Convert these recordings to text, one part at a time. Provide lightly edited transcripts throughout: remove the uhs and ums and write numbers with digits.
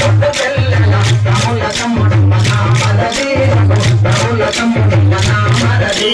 ముద్దు చెల్లెల రాముల తమ్ముడమ్మ నా మరది రాముల తమ్ముడమ్మ నా మరది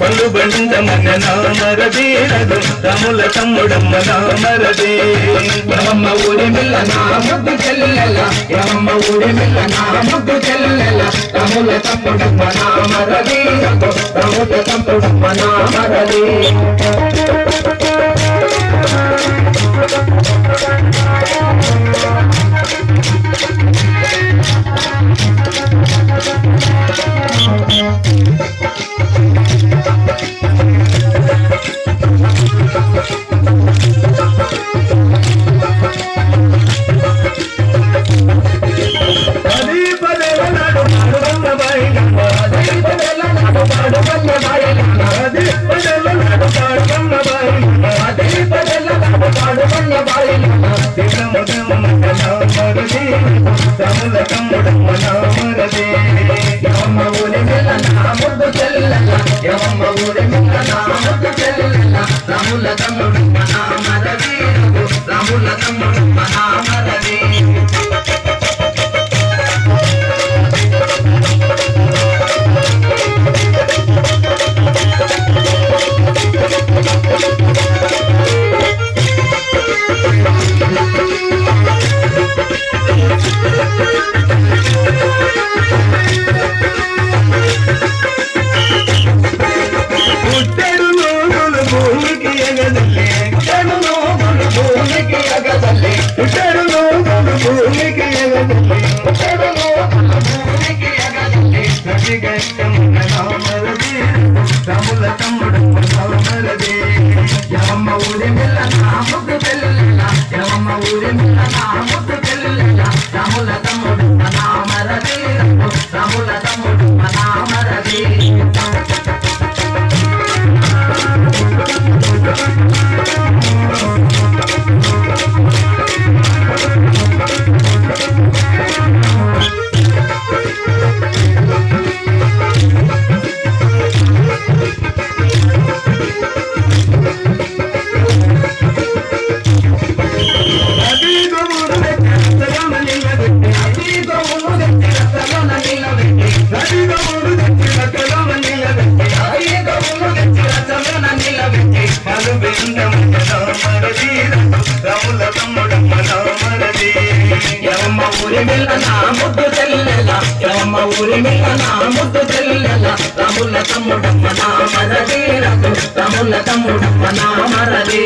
పళ్ళు బండమన్న నామరదీరదు రాముల తమ్ముడమ్మ నామరదే రామమ్మ ఊరి మిల్ల నా ముద్దు చెల్లెల రామమ్మ ఊరి మిల్ల నా ముద్దు చెల్లెల రాముల తమ్ముడమ్మ నామరది రాముల తమ్ముడమ్మ నామరది రాముల తమ్ముడమ్మ నామరదే రామమ్మ ఊరి మిల్ల నా ముద్దు చెల్లెల రామమ్మ ఊరి మిల్ల నా ముద్దు చెల్లెల రాముల తమ్ముడమ్మ నామరది రాముల తమ్ముడమ్మ నామరది రాముల తమ్ముడమ్మ నామరదే రామమ్మ ఊరి మిల్ల నా ముద్దు చెల్లెల రామమ్మ ఊరి మిల్ల నా ముద్దు చెల్లెల రాముల తమ్ముడమ్మ నామరది రాముల తమ్ముడమ్మ నామరది రాముల తమ్ముడమ్మ నామరదే రామమ్మ ఊరి మిల్ల నా ముద్దు చెల్లెల రామమ్మ ఊరి మిల్ల నా ముద్దు చెల్లెల రాముల తమ్ముడమ్మ నామరది రాముల తమ్ముడమ్మ నామరది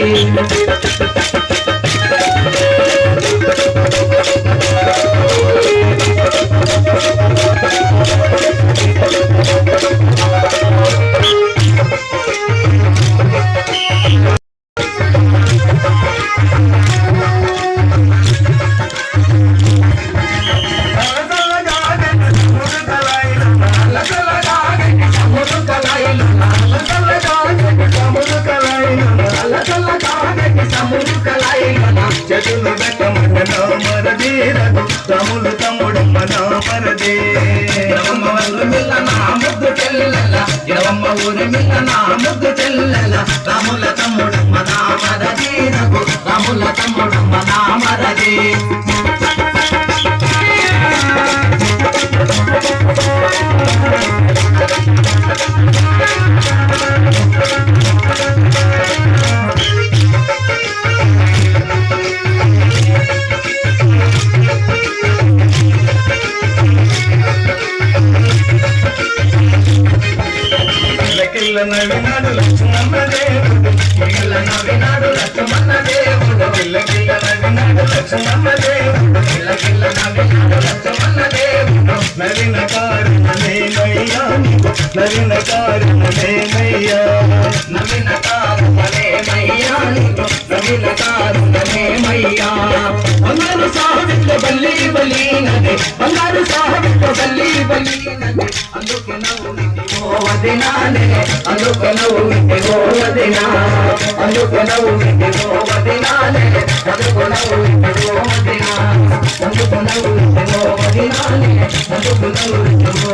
చెట్టులు పెట్టమన్న నామరదే రాముల తమ్ముడమ్మ నామరదే రామమ్మ ఊరి మిల్ల నా ముద్దు చెల్లెల రామమ్మ ఊరి మిల్ల నా ముద్దు చెల్లెల రాముల తమ్ముడమ్మ నామరది రాముల తమ్ముడమ్మ నామరది నవినాడు లక్ష్మణ దేవుడు నవినాడు లక్ష్మణ దేవుడు కిల్ల నవినాడు లక్ష్మణ దేవుడు కిల్ల నవినాడు లక్ష్మణ దేవుడు నవీన కారుణమేమయ్యా నవీన కారుణమేమయ్యా నవీన కారుణమేమయ్యా నవీన కారు వదినానే అందుకు నువ్వు ఇంటికో వదినా అందుకు నువ్వు ఇంటికో వదినానే అందుకు నువ్వు ఇంటికో వదినా అందుకు నువ్వు ఇంటికో వదినానే అందుకు నువ్వు ఇంటికో